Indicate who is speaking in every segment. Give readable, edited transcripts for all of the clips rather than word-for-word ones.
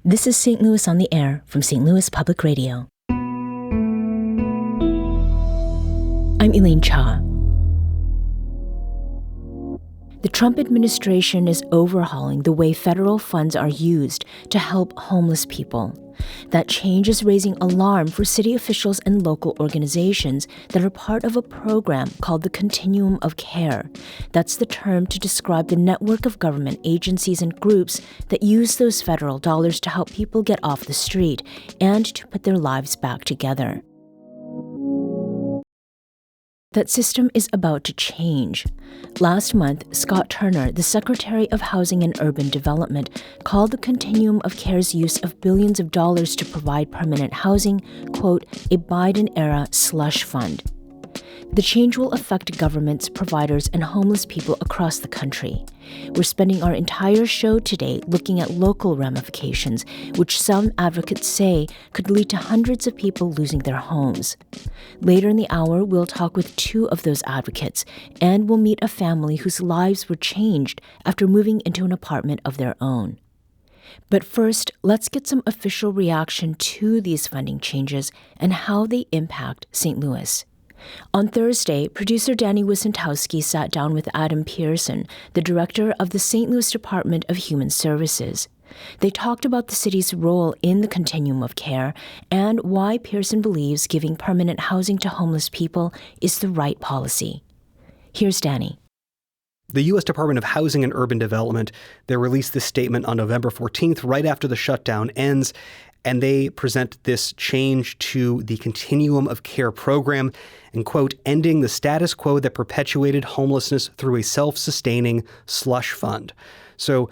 Speaker 1: This is St. Louis on the Air from St. Louis Public Radio. I'm Elaine Cha. The Trump administration is overhauling the way federal funds are used to help homeless people. That change is raising alarm for city officials and local organizations that are part of a program called the Continuum of Care. That's the term to describe the network of government agencies and groups that use those federal dollars to help people get off the street and to put their lives back together. That system is about to change. Last month, Scott Turner, the Secretary of Housing and Urban Development, called the Continuum of Care's use of billions of dollars to provide permanent housing, quote, a Biden-era slush fund. The change will affect governments, providers, and homeless people across the country. We're spending our entire show today looking at local ramifications, which some advocates say could lead to hundreds of people losing their homes. Later in the hour, we'll talk with two of those advocates, and we'll meet a family whose lives were changed after moving into an apartment of their own. But first, let's get some official reaction to these funding changes and how they impact St. Louis. On Thursday, producer Danny Wysentowski sat down with Adam Pearson, the director of the St. Louis Department of Human Services. They talked about the city's role in the Continuum of Care and why Pearson believes giving permanent housing to homeless people is the right policy. Here's Danny.
Speaker 2: The U.S. Department of Housing and Urban Development, they released this statement on November 14th, right after the shutdown ends, and they present this change to the Continuum of Care program and, quote, ending the status quo that perpetuated homelessness through a self-sustaining slush fund. So,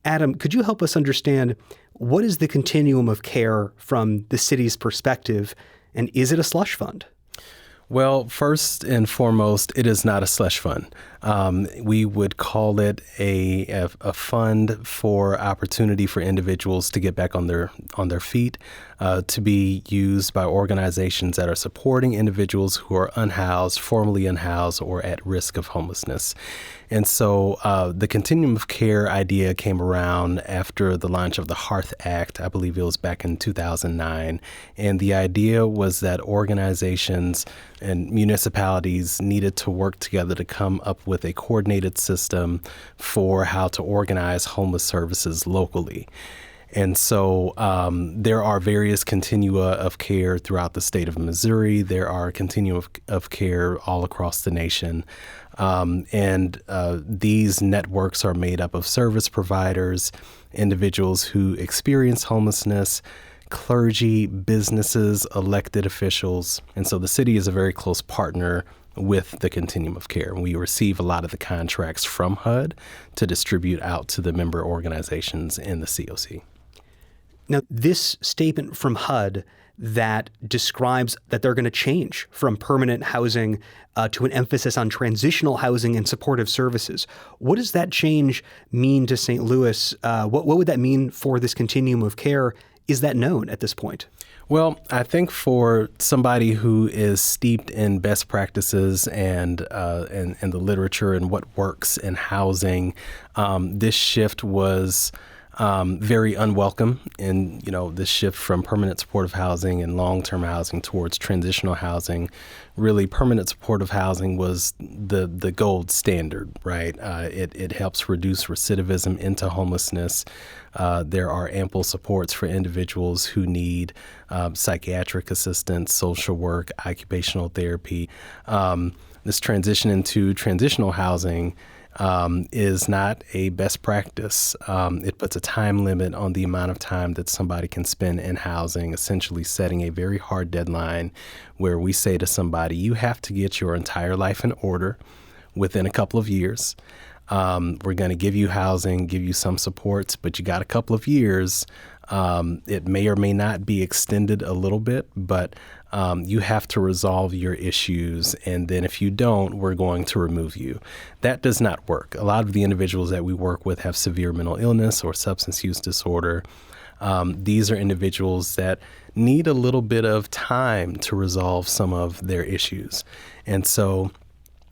Speaker 2: Adam, could you help us understand what is the Continuum of Care from the city's perspective, and is it a slush fund?
Speaker 3: Well, first and foremost, it is not a slush fund. We would call it a fund for opportunity for individuals to get back on their feet, to be used by organizations that are supporting individuals who are unhoused, formerly unhoused, or at risk of homelessness. And so the Continuum of Care idea came around after the launch of the Hearth Act. I believe it was back in 2009. And the idea was that organizations and municipalities needed to work together to come up with a coordinated system for how to organize homeless services locally. And so there are various continua of care throughout the state of Missouri. There are continua of care all across the nation. These networks are made up of service providers, individuals who experience homelessness, clergy, businesses, elected officials. And so the city is a very close partner with the Continuum of Care. We receive a lot of the contracts from HUD to distribute out to the member organizations in the COC.
Speaker 2: Now, this statement from HUD that describes that they're going to change from permanent housing to an emphasis on transitional housing and supportive services. What does that change mean to St. Louis? What would that mean for this Continuum of Care? Is that known at this point?
Speaker 3: Well, I think for somebody who is steeped in best practices and the literature and what works in housing, this shift was very unwelcome. And, this shift from permanent supportive housing and long-term housing towards transitional housing, really permanent supportive housing was the gold standard, right? It helps reduce recidivism into homelessness. There are ample supports for individuals who need psychiatric assistance, social work, occupational therapy. This transition into transitional housing is not a best practice. It puts a time limit on the amount of time that somebody can spend in housing, essentially setting a very hard deadline where we say to somebody, you have to get your entire life in order within a couple of years. We're going to give you housing, give you some supports, but you got a couple of years. It may or may not be extended a little bit, but you have to resolve your issues. And then if you don't, we're going to remove you. That does not work. A lot of the individuals that we work with have severe mental illness or substance use disorder. These are individuals that need a little bit of time to resolve some of their issues. And so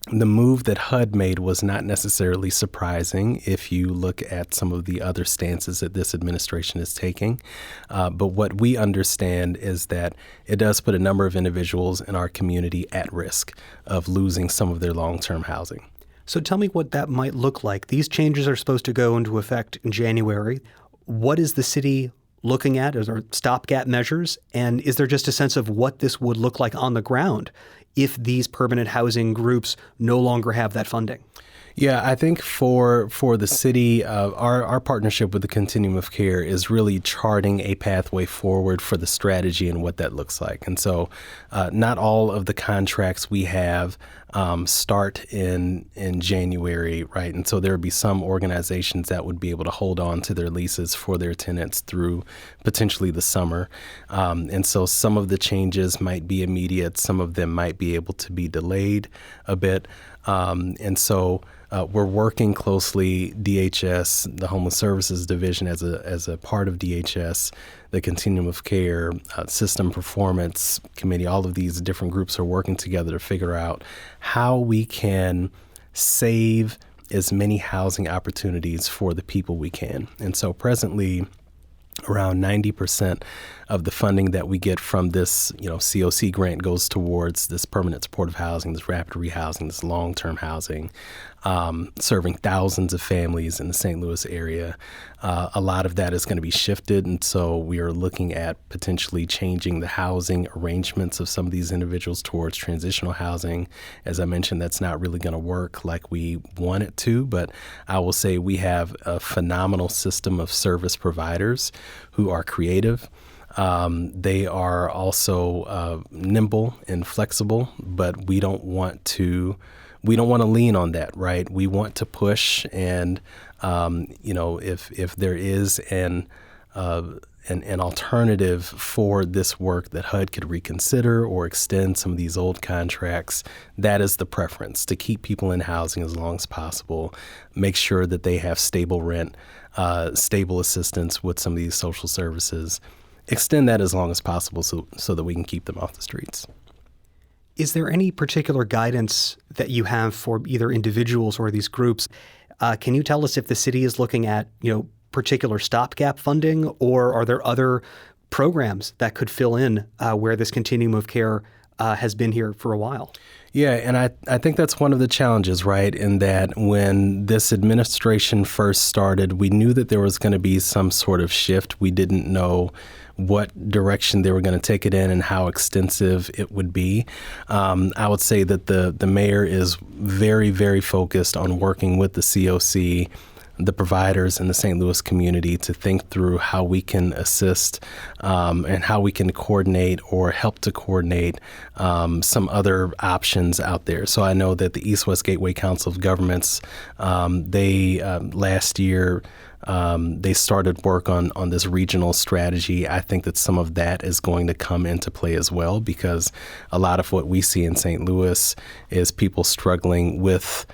Speaker 3: The move that HUD made was not necessarily surprising if you look at some of the other stances that this administration is taking. But what we understand is that it does put a number of individuals in our community at risk of losing some of their long-term housing.
Speaker 2: So tell me what that might look like. These changes are supposed to go into effect in January. What is the city looking at? Is there stopgap measures? And is there just a sense of what this would look like on the ground if these permanent housing groups no longer have that funding?
Speaker 3: Yeah, I think for the city, our partnership with the Continuum of Care is really charting a pathway forward for the strategy and what that looks like. And so not all of the contracts we have start in January, right? And so there would be some organizations that would be able to hold on to their leases for their tenants through potentially the summer. And so some of the changes might be immediate. Some of them might be able to be delayed a bit. And so we're working closely, DHS, the Homeless Services Division as a part of DHS, the Continuum of Care, System Performance Committee, all of these different groups are working together to figure out how we can save as many housing opportunities for the people we can. And so presently, around 90% of the funding that we get from this, COC grant goes towards this permanent supportive housing, this rapid rehousing, this long-term housing, serving thousands of families in the St. Louis area. A lot of that is going to be shifted, and so we are looking at potentially changing the housing arrangements of some of these individuals towards transitional housing. As I mentioned, that's not really going to work like we want it to, but I will say we have a phenomenal system of service providers who are creative. They are also nimble and flexible, but we don't want to lean on that, right? We want to push, and if there is an alternative for this work that HUD could reconsider or extend some of these old contracts, that is the preference, to keep people in housing as long as possible, make sure that they have stable rent, stable assistance with some of these social services, extend that as long as possible so that we can keep them off the streets.
Speaker 2: Is there any particular guidance that you have for either individuals or these groups? Can you tell us if the city is looking at, particular stopgap funding, or are there other programs that could fill in where this continuum of care has been here for a while?
Speaker 3: Yeah, and I think that's one of the challenges, right, in that when this administration first started, we knew that there was going to be some sort of shift. We didn't know what direction they were going to take it in and how extensive it would be. I would say that the mayor is very, very focused on working with the COC, the providers in the St. Louis community, to think through how we can assist and how we can coordinate or help to coordinate some other options out there. So I know that the East-West Gateway Council of Governments, they last year, they started work on this regional strategy. I think that some of that is going to come into play as well, because a lot of what we see in St. Louis is people struggling with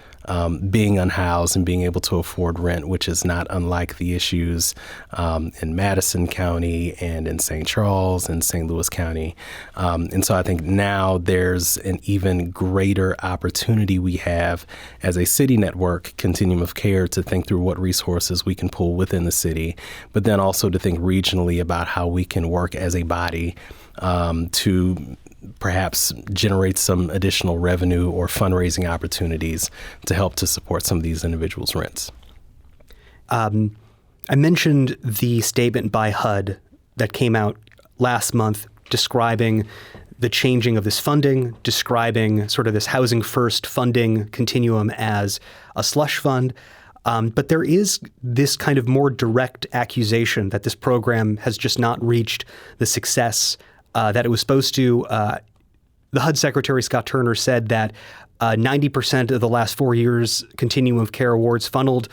Speaker 3: being unhoused and being able to afford rent, which is not unlike the issues in Madison County and in St. Charles and St. Louis County. And so I think now there's an even greater opportunity we have as a city network, Continuum of Care, to think through what resources we can pull within the city, but then also to think regionally about how we can work as a body to perhaps generate some additional revenue or fundraising opportunities to help to support some of these individuals' rents.
Speaker 2: I mentioned the statement by HUD that came out last month describing the changing of this funding, describing sort of this housing first funding continuum as a slush fund. But there is this kind of more direct accusation that this program has just not reached the success that it was supposed to. The HUD Secretary Scott Turner said that 90% of the last 4 years Continuum of Care awards funneled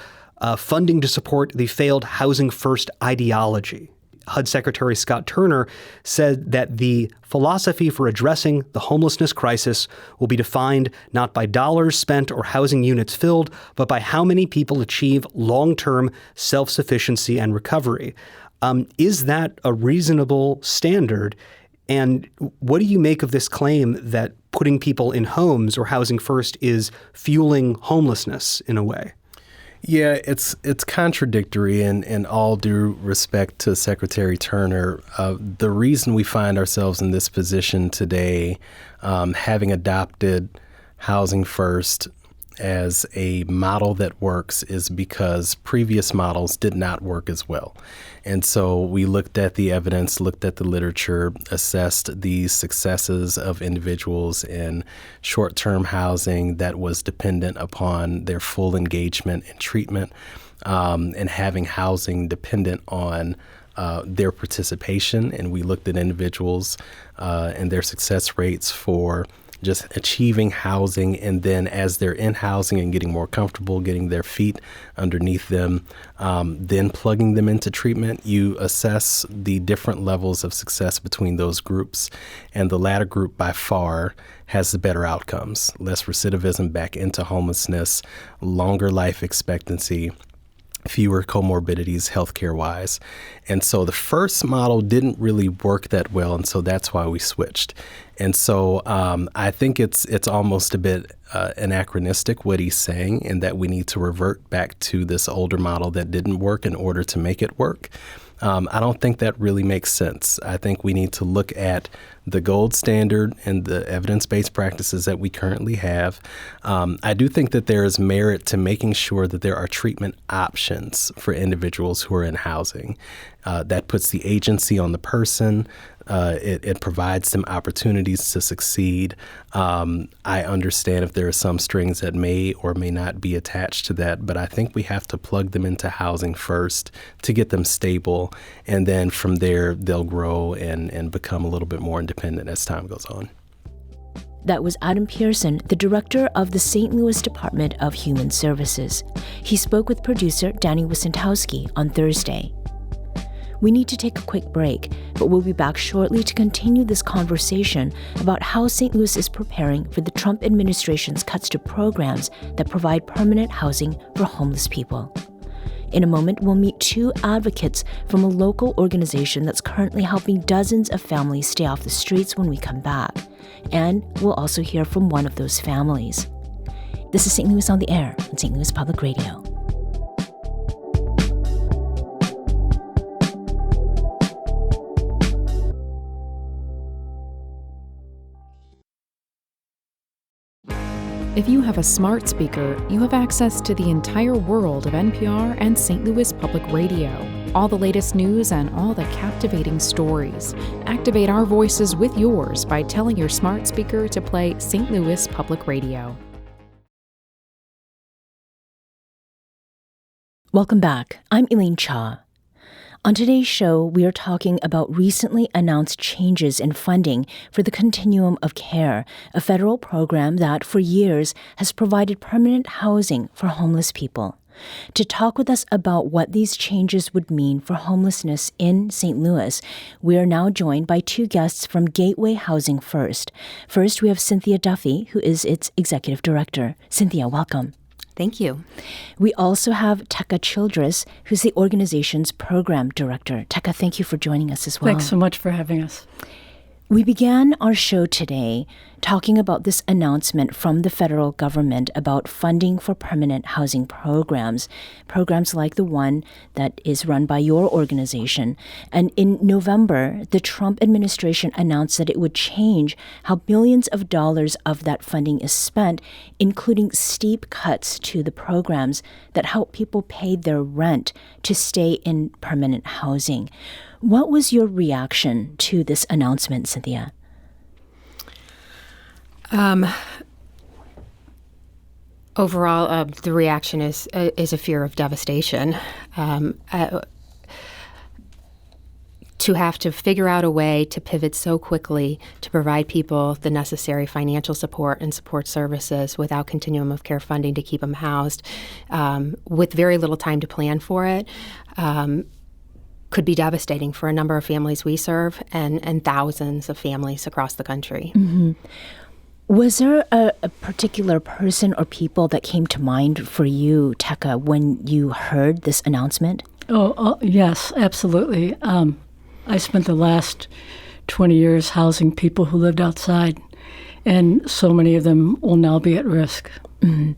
Speaker 2: funding to support the failed housing first ideology. HUD Secretary Scott Turner said that the philosophy for addressing the homelessness crisis will be defined not by dollars spent or housing units filled, but by how many people achieve long-term self-sufficiency and recovery. Is that a reasonable standard? And what do you make of this claim that putting people in homes or housing first is fueling homelessness in a way?
Speaker 3: Yeah, it's contradictory in all due respect to Secretary Turner. The reason we find ourselves in this position today, having adopted housing first as a model that works, is because previous models did not work as well. And so we looked at the evidence, looked at the literature, assessed the successes of individuals in short-term housing that was dependent upon their full engagement and treatment, and having housing dependent on their participation. And we looked at individuals and their success rates for just achieving housing, and then as they're in housing and getting more comfortable, getting their feet underneath them, then plugging them into treatment, you assess the different levels of success between those groups. And the latter group by far has the better outcomes, less recidivism back into homelessness, longer life expectancy, fewer comorbidities healthcare-wise. And so the first model didn't really work that well, and so that's why we switched. And so I think it's almost a bit anachronistic what he's saying, in that we need to revert back to this older model that didn't work in order to make it work. I don't think that really makes sense. I think we need to look at the gold standard and the evidence-based practices that we currently have. I do think that there is merit to making sure that there are treatment options for individuals who are in housing. That puts the agency on the person. It provides them opportunities to succeed. I understand if there are some strings that may or may not be attached to that, but I think we have to plug them into housing first to get them stable, and then from there they'll grow and become a little bit more independent as time goes on.
Speaker 1: That was Adam Pearson, the director of the St. Louis Department of Human Services. He spoke with producer Danny Wysentowski on Thursday. We need to take a quick break, but we'll be back shortly to continue this conversation about how St. Louis is preparing for the Trump administration's cuts to programs that provide permanent housing for homeless people. In a moment, we'll meet two advocates from a local organization that's currently helping dozens of families stay off the streets when we come back. And we'll also hear from one of those families. This is St. Louis on the Air on St. Louis Public Radio.
Speaker 4: If you have a smart speaker, you have access to the entire world of NPR and St. Louis Public Radio. All the latest news and all the captivating stories. Activate our voices with yours by telling your smart speaker to play St. Louis Public Radio.
Speaker 1: Welcome back. I'm Elaine Cha. On today's show, we are talking about recently announced changes in funding for the Continuum of Care, a federal program that, for years, has provided permanent housing for homeless people. To talk with us about what these changes would mean for homelessness in St. Louis, we are now joined by two guests from Gateway Housing First. First, we have Cynthia Duffy, who is its executive director. Cynthia, welcome.
Speaker 5: Thank you.
Speaker 1: We also have Tekka Childress, who's the organization's program director. Tekka, thank you for joining us as well.
Speaker 6: Thanks so much for having us.
Speaker 1: We began our show today talking about this announcement from the federal government about funding for permanent housing programs like the one that is run by your organization. And in November, the Trump administration announced that it would change how billions of dollars of that funding is spent, including steep cuts to the programs that help people pay their rent to stay in permanent housing. What was your reaction to this announcement, Cynthia?
Speaker 5: Overall, the reaction is a fear of devastation. To have to figure out a way to pivot so quickly to provide people the necessary financial support and support services without Continuum of Care funding to keep them housed, with very little time to plan for it, could be devastating for a number of families we serve and thousands of families across the country.
Speaker 1: Mm-hmm. Was there a particular person or people that came to mind for you, Tekka, when you heard this announcement?
Speaker 6: Yes, absolutely. I spent the last 20 years housing people who lived outside. And so many of them will now be at risk.
Speaker 1: Mm-hmm.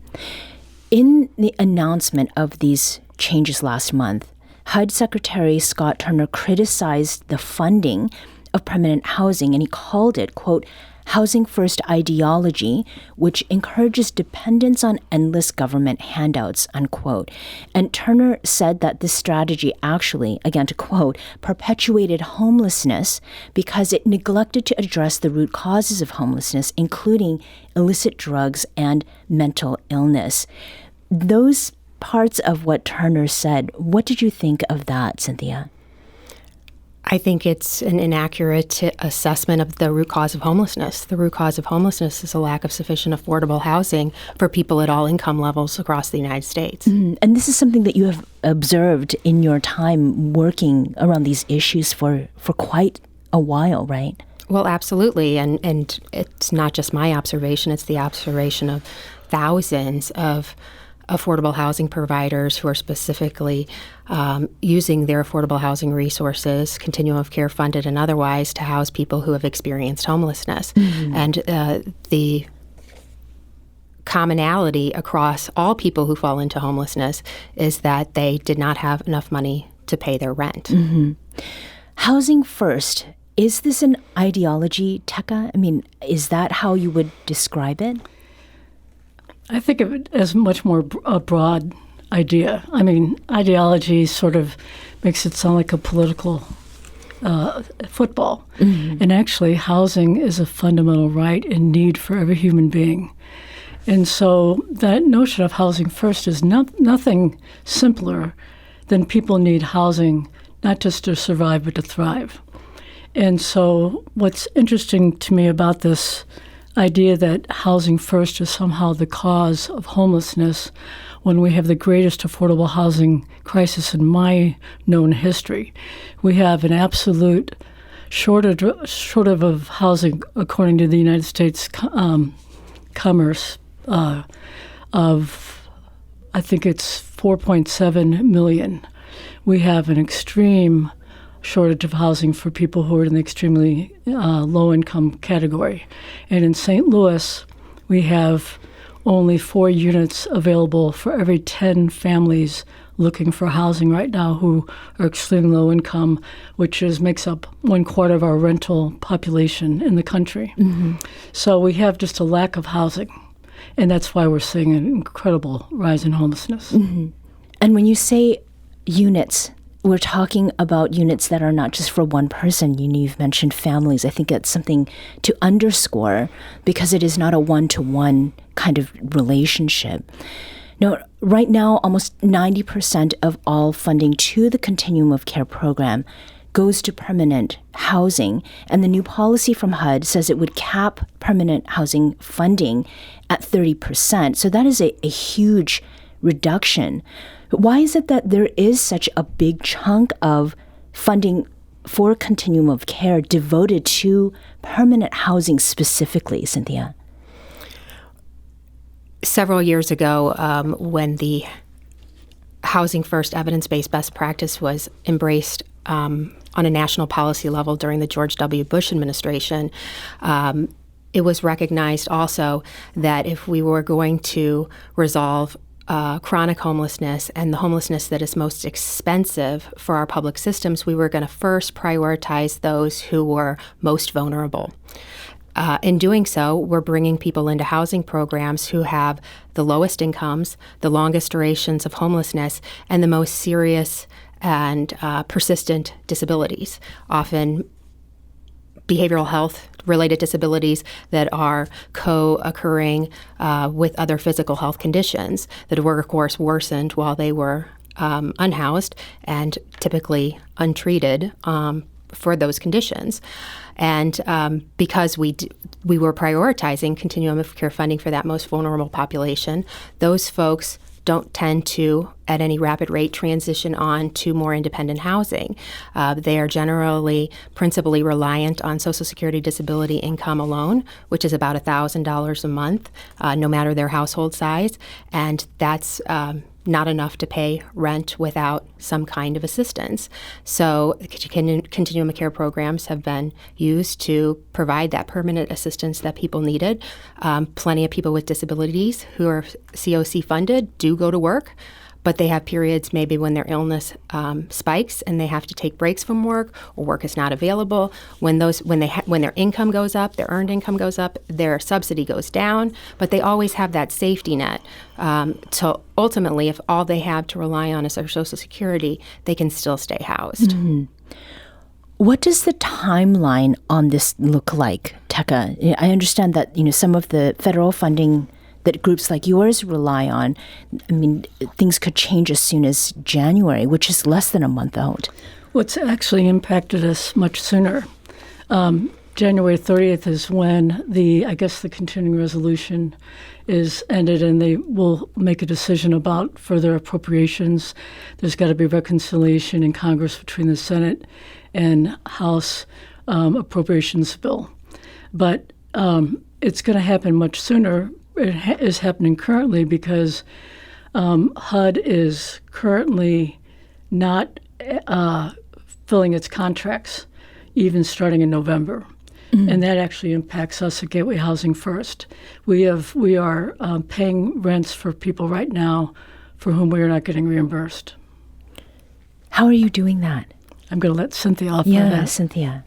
Speaker 1: In the announcement of these changes last month, HUD Secretary Scott Turner criticized the funding of permanent housing, and he called it, quote, housing first ideology, which encourages dependence on endless government handouts, unquote. And Turner said that this strategy actually, again to quote, perpetuated homelessness because it neglected to address the root causes of homelessness, including illicit drugs and mental illness. Those parts of what Turner said, what did you think of that, Cynthia?
Speaker 5: I think it's an inaccurate assessment of the root cause of homelessness. The root cause of homelessness is a lack of sufficient affordable housing for people at all income levels across the United States.
Speaker 1: And this is something that you have observed in your time working around these issues for quite a while, right?
Speaker 5: Well, absolutely. And it's not just my observation, it's the observation of thousands of affordable housing providers who are specifically using their affordable housing resources, Continuum of Care funded and otherwise, to house people who have experienced homelessness. Mm-hmm. And the commonality across all people who fall into homelessness is that they did not have enough money to pay their rent.
Speaker 1: Mm-hmm. Housing first, is this an ideology, Tekka? I mean, is that how you would describe it?
Speaker 6: I think of it as much more a broad idea. I mean, ideology sort of makes it sound like a political football. Mm-hmm. And actually, housing is a fundamental right and need for every human being. And so that notion of housing first is nothing simpler than people need housing, not just to survive, but to thrive. And so what's interesting to me about this idea that housing first is somehow the cause of homelessness when we have the greatest affordable housing crisis in my known history. We have an absolute shortage of housing, according to the United States Commerce, of, I think it's 4.7 million. We have an extreme shortage of housing for people who are in the extremely low-income category. And in St. Louis, we have only 4 units available for every 10 families looking for housing right now who are extremely low income, which makes up 1/4 of our rental population in the country. Mm-hmm. So we have just a lack of housing, and that's why we're seeing an incredible rise in homelessness.
Speaker 1: Mm-hmm. And when you say units, we're talking about units that are not just for one person. You've mentioned families. I think that's something to underscore because it is not a one-to-one kind of relationship. Now, right now, almost 90% of all funding to the Continuum of Care program goes to permanent housing, and the new policy from HUD says it would cap permanent housing funding at 30%. So that is a huge reduction. Why is it that there is such a big chunk of funding for Continuum of Care devoted to permanent housing specifically, Cynthia?
Speaker 5: Several years ago, when the Housing First evidence-based best practice was embraced on a national policy level during the George W. Bush administration, it was recognized also that if we were going to resolve chronic homelessness and the homelessness that is most expensive for our public systems, we were going to first prioritize those who were most vulnerable. In doing so, we're bringing people into housing programs who have the lowest incomes, the longest durations of homelessness, and the most serious and persistent disabilities, often behavioral health related disabilities that are co-occurring with other physical health conditions that were, of course, worsened while they were unhoused and typically untreated for those conditions. And because we were prioritizing Continuum of Care funding for that most vulnerable population, those folks don't tend to, at any rapid rate, transition on to more independent housing. They are generally principally reliant on Social Security disability income alone, which is about $1,000 a month, no matter their household size. And that's not enough to pay rent without some kind of assistance. So Continuum of Care programs have been used to provide that permanent assistance that people needed. Plenty of people with disabilities who are COC funded do go to work, but they have periods maybe when their illness spikes and they have to take breaks from work, or work is not available. When their income goes up, their earned income goes up, their subsidy goes down, but they always have that safety net. So ultimately, if all they have to rely on is their Social Security, they can still stay housed.
Speaker 1: Mm-hmm. What does the timeline on this look like, Tekka? I understand that some of the federal funding that groups like yours rely on, things could change as soon as January, which is less than a month out.
Speaker 6: What's actually impacted us much sooner. January 30th is when the continuing resolution is ended, and they will make a decision about further appropriations. There's got to be reconciliation in Congress between the Senate and House appropriations bill. But it's going to happen much sooner. It is happening currently because HUD is currently not filling its contracts, even starting in November. Mm-hmm. And that actually impacts us at Gateway Housing First. We are paying rents for people right now for whom we are not getting reimbursed.
Speaker 1: How are you doing that?
Speaker 6: I'm going to let Cynthia off.
Speaker 1: Yeah, Cynthia.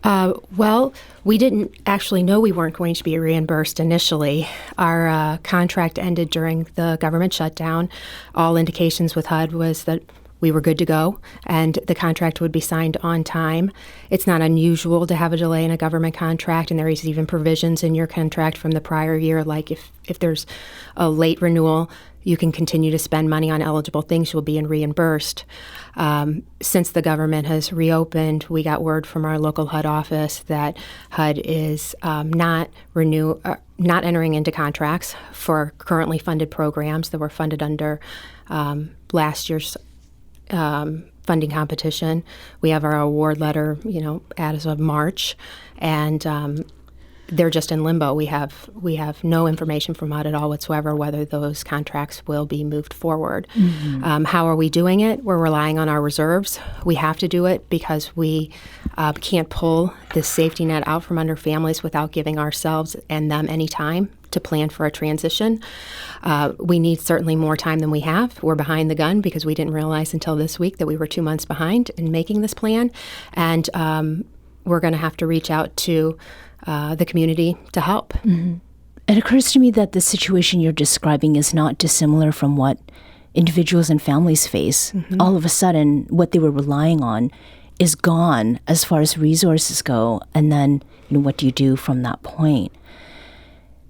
Speaker 5: Well, we didn't actually know we weren't going to be reimbursed initially. Our contract ended during the government shutdown. All indications with HUD was that we were good to go and the contract would be signed on time. It's not unusual to have a delay in a government contract, and there is even provisions in your contract from the prior year, like if there's a late renewal, you can continue to spend money on eligible things, you'll be reimbursed. Since the government has reopened, we got word from our local HUD office that HUD is not entering into contracts for currently funded programs that were funded under last year's funding competition. We have our award letter, as of March, and they're just in limbo. We have no information from HUD at all whatsoever whether those contracts will be moved forward. Mm-hmm. How are we doing it? We're relying on our reserves. We have to do it because we can't pull this safety net out from under families without giving ourselves and them any time to plan for a transition. We need certainly more time than we have. We're behind the gun because we didn't realize until this week that we were 2 months behind in making this plan. And we're going to have to reach out to the community to help.
Speaker 1: Mm-hmm. It occurs to me that the situation you're describing is not dissimilar from what individuals and families face. Mm-hmm. All of a sudden, what they were relying on is gone as far as resources go. And then, what do you do from that point?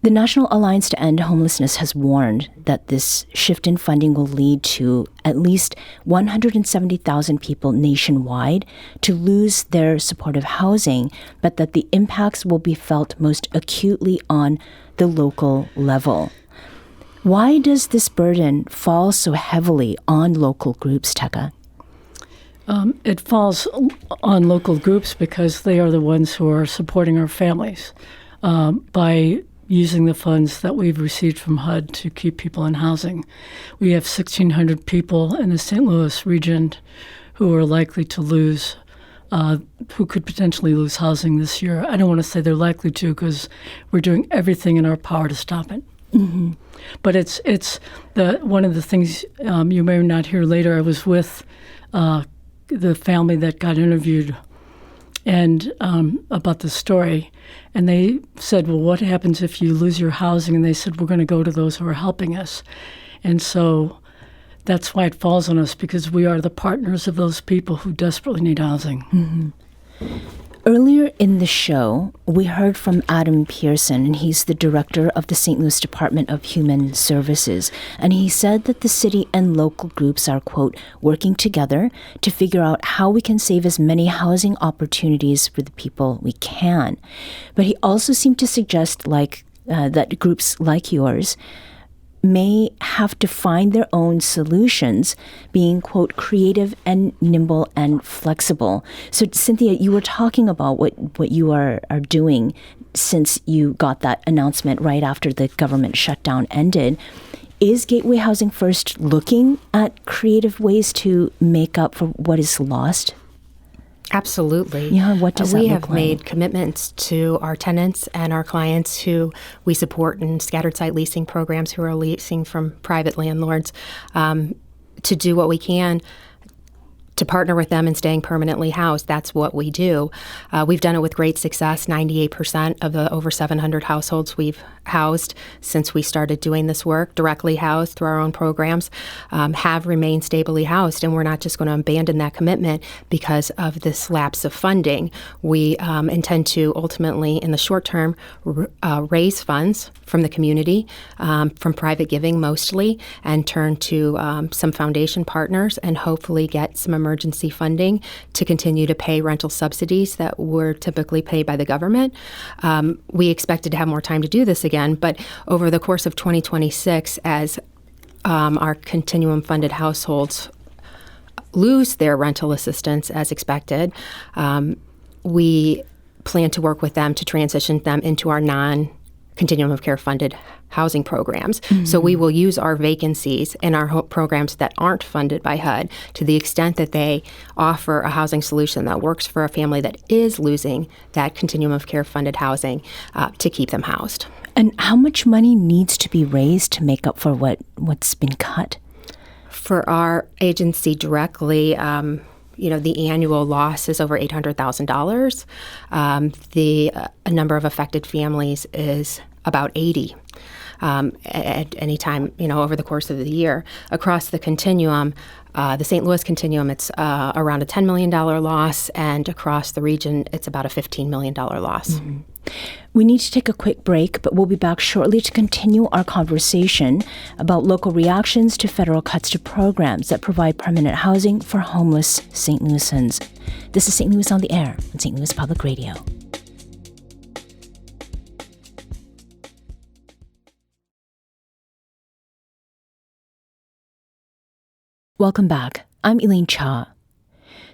Speaker 1: The National Alliance to End Homelessness has warned that this shift in funding will lead to at least 170,000 people nationwide to lose their supportive housing, but that the impacts will be felt most acutely on the local level. Why does this burden fall so heavily on local groups, Tekka?
Speaker 6: It falls on local groups because they are the ones who are supporting our families by using the funds that we've received from HUD to keep people in housing. We have 1,600 people in the St. Louis region who are likely to lose, who could potentially lose housing this year. I don't want to say they're likely to because we're doing everything in our power to stop it. Mm-hmm. But it's one of the things you may not hear later. I was with the family that got interviewed and about the story. And they said, well, what happens if you lose your housing? And they said, we're going to go to those who are helping us. And so that's why it falls on us, because we are the partners of those people who desperately need housing.
Speaker 1: Mm-hmm. Earlier in the show, we heard from Adam Pearson, and he's the director of the St. Louis Department of Human Services. And he said that the city and local groups are, quote, working together to figure out how we can save as many housing opportunities for the people we can. But he also seemed to suggest that groups like yours may have to find their own solutions, being, quote, creative and nimble and flexible. So, Cynthia, you were talking about what you are doing since you got that announcement right after the government shutdown ended. Is Gateway Housing First looking at creative ways to make up for what is lost?
Speaker 5: Absolutely.
Speaker 1: Yeah, what does that
Speaker 5: we
Speaker 1: look
Speaker 5: have
Speaker 1: like?
Speaker 5: made commitments to our tenants and our clients who we support in scattered site leasing programs who are leasing from private landlords to do what we can to partner with them in staying permanently housed. That's what we do. We've done it with great success. 98% of the over 700 households we've housed since we started doing this work, directly housed through our own programs, have remained stably housed. And we're not just going to abandon that commitment because of this lapse of funding. We intend to ultimately, in the short term, raise funds from the community, from private giving mostly, and turn to some foundation partners and hopefully get some emergency funding to continue to pay rental subsidies that were typically paid by the government. We expected to have more time to do this again, but over the course of 2026, as our continuum funded households lose their rental assistance as expected, we plan to work with them to transition them into our non-Continuum of Care funded housing programs. Mm-hmm. So we will use our vacancies in our programs that aren't funded by HUD to the extent that they offer a housing solution that works for a family that is losing that Continuum of Care funded housing to keep them housed.
Speaker 1: And how much money needs to be raised to make up for what's been cut?
Speaker 5: For our agency directly, the annual loss is over $800,000. The number of affected families is about 80 at any time, over the course of the year. Across the continuum, the St. Louis continuum, it's around a $10 million loss, and across the region, it's about a $15 million loss.
Speaker 1: Mm-hmm. We need to take a quick break, but we'll be back shortly to continue our conversation about local reactions to federal cuts to programs that provide permanent housing for homeless St. Louisans. This is St. Louis on the Air on St. Louis Public Radio. Welcome back. I'm Elaine Cha.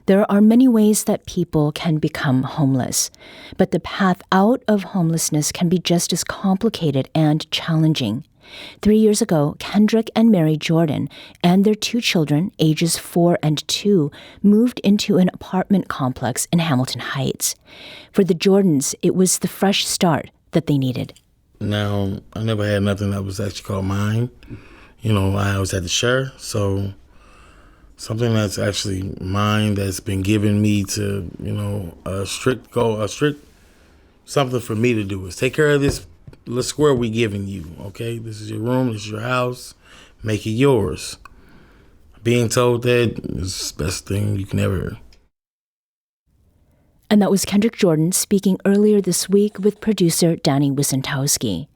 Speaker 1: There are many ways that people can become homeless, but the path out of homelessness can be just as complicated and challenging. 3 years ago, Kendrick and Mary Jordan and their 2 children, ages 4 and 2, moved into an apartment complex in Hamilton Heights. For the Jordans, it was the fresh start that they needed.
Speaker 7: Now, I never had nothing that was actually called mine. I always had to share, so something that's actually mine that's been given me to, a strict goal, something for me to do is take care of this little square we giving you, okay? This is your room, this is your house, make it yours. Being told that is the best thing you can ever hear.
Speaker 1: And that was Kendrick Jordan speaking earlier this week with producer Danny Wysentowski.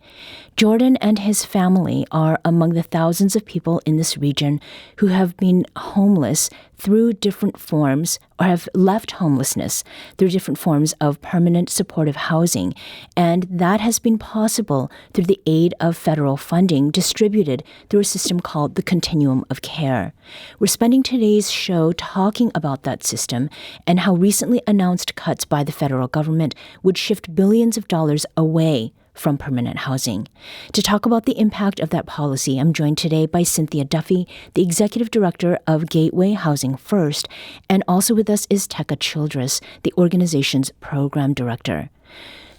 Speaker 1: Jordan and his family are among the thousands of people in this region who have been homeless through different forms, or have left homelessness through different forms of permanent supportive housing. And that has been possible through the aid of federal funding distributed through a system called the Continuum of Care. We're spending today's show talking about that system and how recently announced cuts by the federal government would shift billions of dollars away from permanent housing. To talk about the impact of that policy, I'm joined today by Cynthia Duffy, the Executive Director of Gateway Housing First, and also with us is Tekka Childress, the organization's Program Director.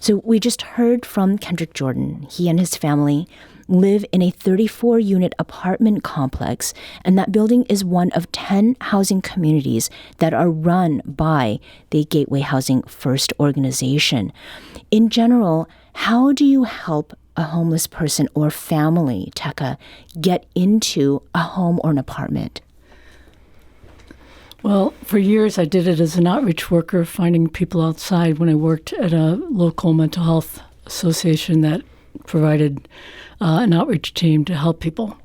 Speaker 1: So we just heard from Kendrick Jordan. He and his family live in a 34-unit apartment complex, and that building is one of 10 housing communities that are run by the Gateway Housing First organization. In general, how do you help a homeless person or family, Tekka, get into a home or an apartment?
Speaker 6: Well, for years I did it as an outreach worker, finding people outside when I worked at a local mental health association that provided an outreach team to help people.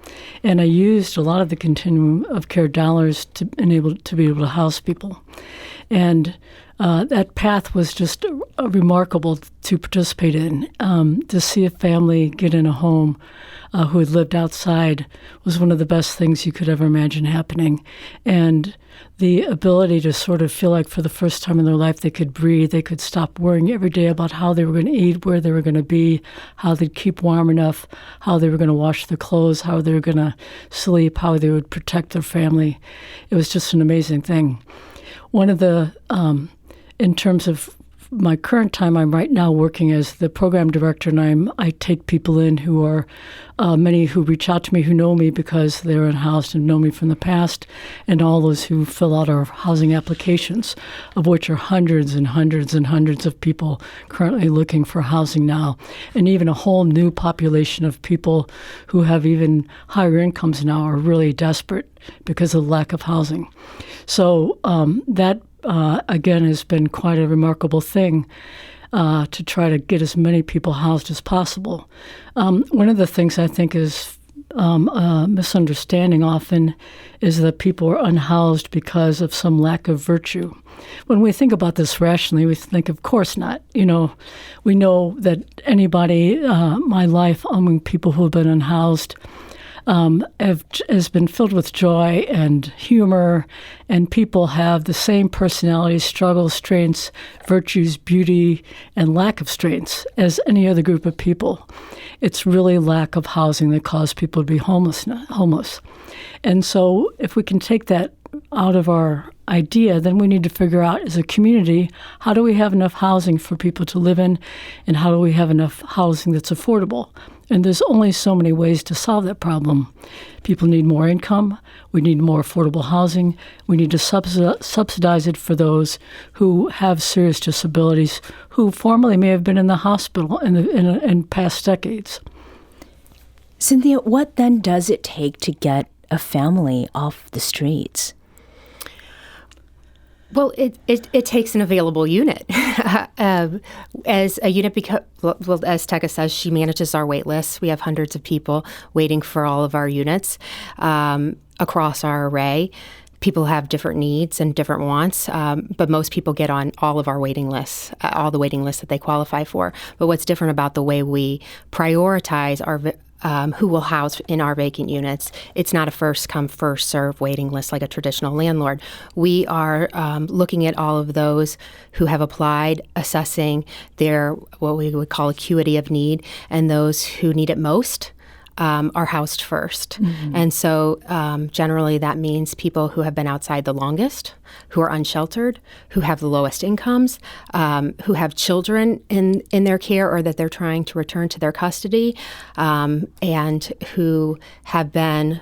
Speaker 6: And I used a lot of the Continuum of Care dollars to be able to house people. And that path was just remarkable to participate in. To see a family get in a home who had lived outside was one of the best things you could ever imagine happening. And the ability to sort of feel like for the first time in their life they could breathe, they could stop worrying every day about how they were going to eat, where they were going to be, how they'd keep warm enough, how they were going to wash their clothes, how they were going to sleep, how they would protect their family. It was just an amazing thing. One of the, in terms of my current time, I'm right now working as the program director, and I take people in who are many who reach out to me who know me because they're unhoused and know me from the past, and all those who fill out our housing applications, of which are hundreds and hundreds and hundreds of people currently looking for housing now, and even a whole new population of people who have even higher incomes now are really desperate because of the lack of housing. So that again, has been quite a remarkable thing to try to get as many people housed as possible. One of the things I think is a misunderstanding often is that people are unhoused because of some lack of virtue. When we think about this rationally, we think, of course not. We know that anybody, my life among people who have been unhoused, has been filled with joy and humor, and people have the same personalities, struggles, strengths, virtues, beauty, and lack of strengths as any other group of people. It's really lack of housing that caused people to be homeless. And so if we can take that out of our idea, then we need to figure out as a community, how do we have enough housing for people to live in, and how do we have enough housing that's affordable? And there's only so many ways to solve that problem. People need more income. We need more affordable housing. We need to subsidize it for those who have serious disabilities, who formerly may have been in the hospital in past decades.
Speaker 1: Cynthia, what then does it take to get a family off the streets?
Speaker 5: Well, it takes an available unit. As a unit, as Tekka says, she manages our wait lists. We have hundreds of people waiting for all of our units across our array. People have different needs and different wants, but most people get on all of our waiting lists, all the waiting lists that they qualify for. But what's different about the way we prioritize our who will house in our vacant units, it's not a first-come, first-serve waiting list like a traditional landlord. We are looking at all of those who have applied, assessing their, what we would call acuity of need, and those who need it most are housed first. Mm-hmm. And so generally that means people who have been outside the longest, who are unsheltered, who have the lowest incomes, who have children in their care or that they're trying to return to their custody, and who haven't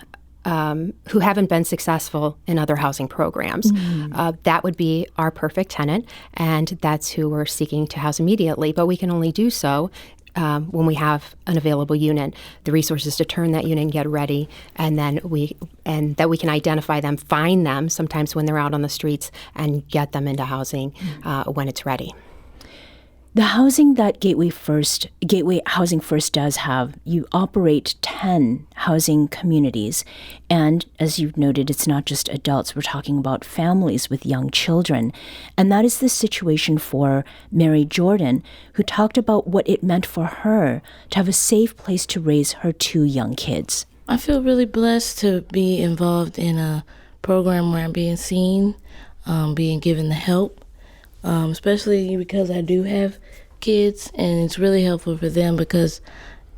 Speaker 5: been successful in other housing programs. Mm-hmm. That would be our perfect tenant, and that's who we're seeking to house immediately. But we can only do so when we have an available unit, the resources to turn that unit and get ready, and then that we can identify them, find them sometimes when they're out on the streets, and get them into housing when it's ready.
Speaker 1: The housing that Gateway Housing First does have, you operate 10 housing communities. And as you've noted, it's not just adults. We're talking about families with young children. And that is the situation for Mary Jordan, who talked about what it meant for her to have a safe place to raise her 2 young kids.
Speaker 8: I feel really blessed to be involved in a program where I'm being seen, being given the help. Especially because I do have kids, and it's really helpful for them because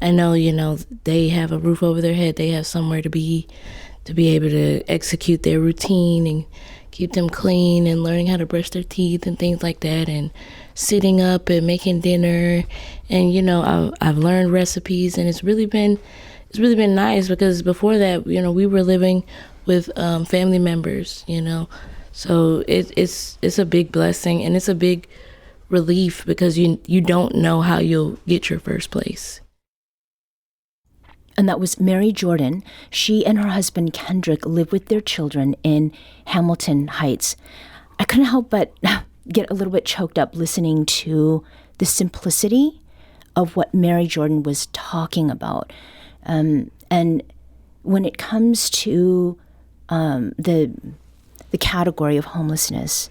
Speaker 8: I know, they have a roof over their head, they have somewhere to be able to execute their routine and keep them clean and learning how to brush their teeth and things like that, and sitting up and making dinner. And, I've learned recipes, and it's really been nice because before that, we were living with family members, So it's a big blessing, and it's a big relief because you don't know how you'll get your first place.
Speaker 1: And that was Mary Jordan. She and her husband Kendrick live with their children in Hamilton Heights. I couldn't help but get a little bit choked up listening to the simplicity of what Mary Jordan was talking about. And when it comes to the category of homelessness,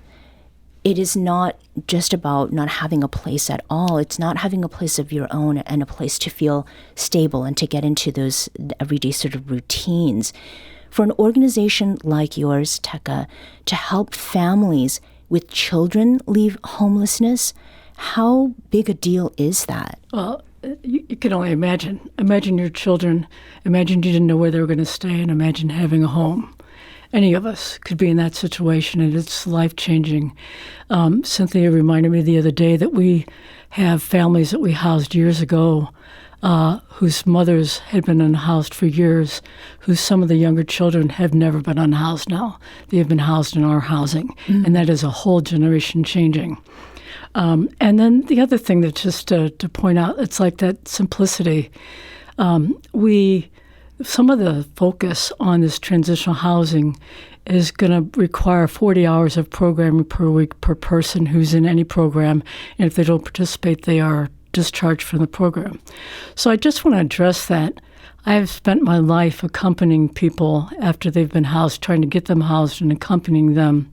Speaker 1: it is not just about not having a place at all. It's not having a place of your own and a place to feel stable and to get into those everyday sort of routines. For an organization like yours, Tekka, to help families with children leave homelessness, how big a deal is that?
Speaker 6: Well, you can only imagine. Imagine your children. Imagine you didn't know where they were going to stay, and imagine having a home. Any of us could be in that situation, and it's life-changing. Cynthia reminded me the other day that we have families that we housed years ago whose mothers had been unhoused for years, whose some of the younger children have never been unhoused now. They have been housed in our housing, and that is a whole generation changing. And then the other thing that just to point out, it's like that simplicity. Some of the focus on this transitional housing is going to require 40 hours of programming per week per person who's in any program, and if they don't participate, they are discharged from the program. So I just want to address that. I've spent my life accompanying people after they've been housed, trying to get them housed and accompanying them.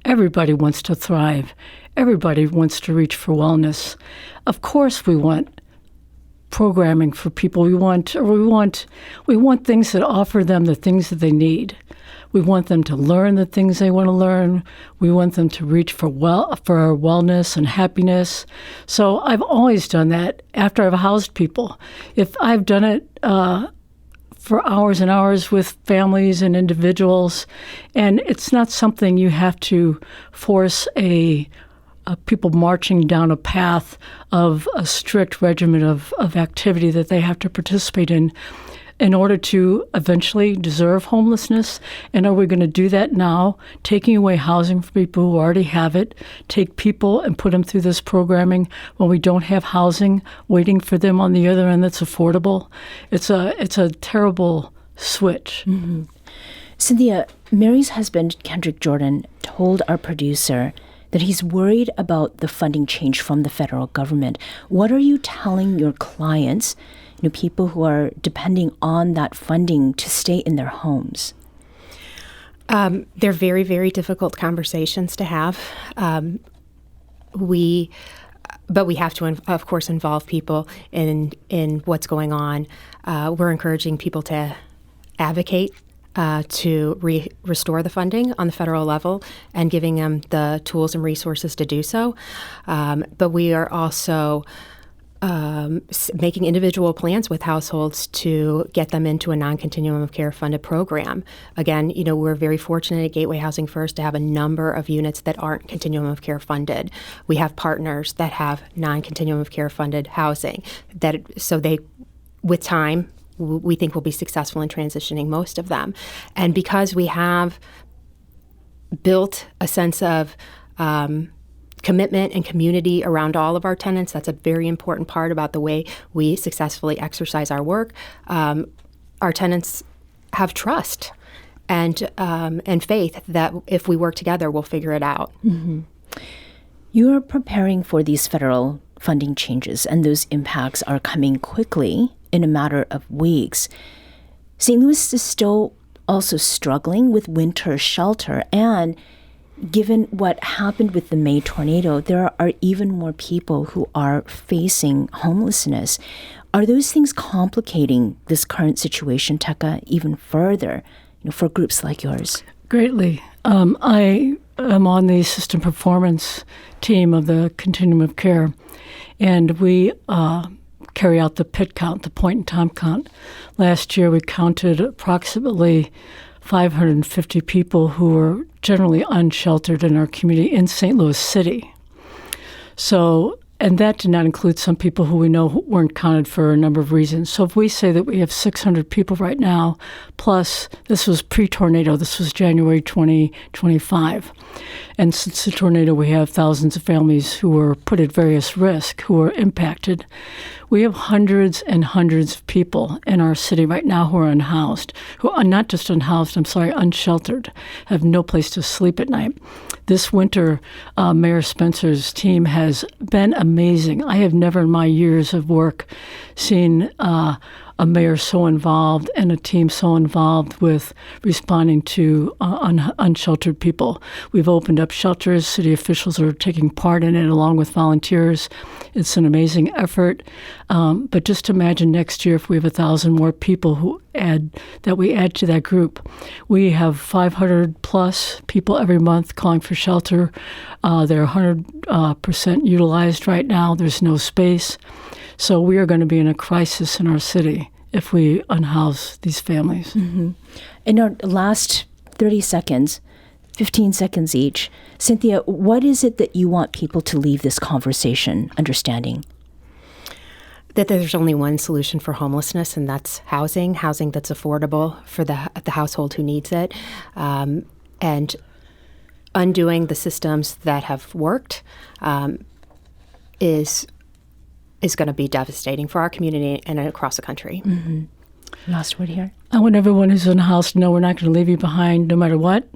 Speaker 6: Everybody wants to thrive. Everybody wants to reach for wellness. Of course we want programming for people. We want things that offer them the things that they need. We want them to learn the things they want to learn. We want them to reach for wellness and happiness. So I've always done that after I've housed people. If I've done it for hours and hours with families and individuals, and it's not something you have to force people marching down a path of a strict regimen of activity that they have to participate in order to eventually deserve homelessness. And are we going to do that now, taking away housing from people who already have it, take people and put them through this programming when we don't have housing waiting for them on the other end that's affordable? It's a terrible switch.
Speaker 1: Mm-hmm. Cynthia, Mary's husband, Kendrick Jordan, told our producer that he's worried about the funding change from the federal government. What are you telling your clients, people who are depending on that funding to stay in their homes?
Speaker 5: They're very, very difficult conversations to have. But we have to, of course, involve people in what's going on. We're encouraging people to advocate to restore the funding on the federal level and giving them the tools and resources to do so. But we are also making individual plans with households to get them into a non-continuum of care funded program. Again, we're very fortunate at Gateway Housing First to have a number of units that aren't continuum of care funded. We have partners that have non-continuum of care funded housing with time, we think we'll be successful in transitioning most of them. And because we have built a sense of commitment and community around all of our tenants, that's a very important part about the way we successfully exercise our work. Our tenants have trust and faith that if we work together, we'll figure it out.
Speaker 1: Mm-hmm. You're preparing for these federal funding changes, and those impacts are coming quickly in a matter of weeks. St. Louis is still also struggling with winter shelter, and given what happened with the May tornado, there are even more people who are facing homelessness. Are those things complicating this current situation, Tekka, even further, for groups like yours?
Speaker 6: Greatly. I am on the system performance team of the Continuum of Care, and we carry out the PIT count, the point-in-time count. Last year, we counted approximately 550 people who were generally unsheltered in our community in St. Louis City. So, and that did not include some people who we know weren't counted for a number of reasons. So if we say that we have 600 people right now, plus this was pre-tornado, this was January 2025. And since the tornado, we have thousands of families who were put at various risk, who were impacted. We have hundreds and hundreds of people in our city right now who are unhoused, who are not just unhoused, unsheltered, have no place to sleep at night. This winter, Mayor Spencer's team has been amazing. I have never in my years of work seen a mayor so involved and a team so involved with responding to unsheltered people. We've opened up shelters. City officials are taking part in it along with volunteers. It's an amazing effort. But just imagine next year if we have 1,000 more people we add to that group. We have 500 plus people every month calling for shelter. They're 100% utilized right now. There's no space. So we are going to be in a crisis in our city if we unhouse these families.
Speaker 1: Mm-hmm. In our last 30 seconds, 15 seconds each, Cynthia, what is it that you want people to leave this conversation understanding?
Speaker 5: That there's only one solution for homelessness, and that's housing that's affordable for the household who needs it, and undoing the systems that have worked is going to be devastating for our community and across the country.
Speaker 1: Mm-hmm. Last word here.
Speaker 6: I want everyone who's in the house to know we're not going to leave you behind no matter what.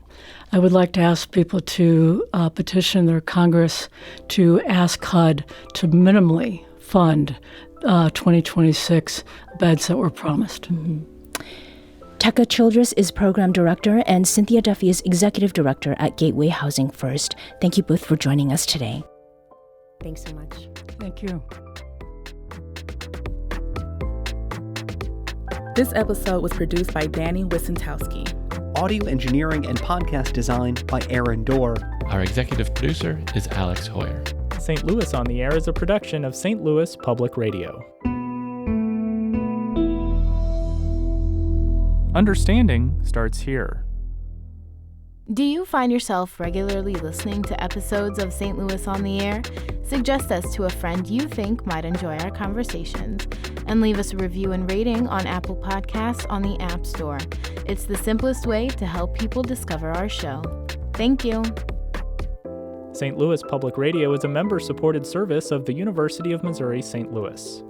Speaker 6: I would like to ask people to petition their Congress to ask HUD to minimally fund 2026 beds that were promised.
Speaker 1: Mm-hmm. Tekka Childress is Program Director, and Cynthia Duffy is Executive Director at Gateway Housing First. Thank you both for joining us today.
Speaker 5: Thanks so much.
Speaker 6: Thank you.
Speaker 9: This episode was produced by Danny Wissentowski.
Speaker 10: Audio engineering and podcast design by Aaron Dorr.
Speaker 11: Our executive producer is Alex Hoyer.
Speaker 12: St. Louis on the Air is a production of St. Louis Public Radio. Understanding starts here.
Speaker 13: Do you find yourself regularly listening to episodes of St. Louis on the Air? Suggest us to a friend you think might enjoy our conversations, and leave us a review and rating on Apple Podcasts on the App Store. It's the simplest way to help people discover our show. Thank you.
Speaker 12: St. Louis Public Radio is a member-supported service of the University of Missouri St. Louis.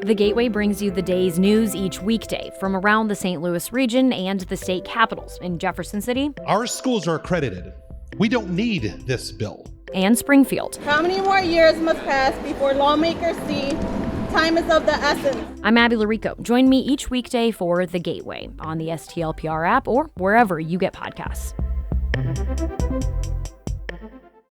Speaker 14: The Gateway brings you the day's news each weekday from around the St. Louis region and the state capitals in Jefferson City.
Speaker 15: Our schools are accredited. We don't need this bill.
Speaker 14: And Springfield.
Speaker 16: How many more years must pass before lawmakers see time is of the essence?
Speaker 14: I'm Abby Larico. Join me each weekday for The Gateway on the STLPR app or wherever you get podcasts.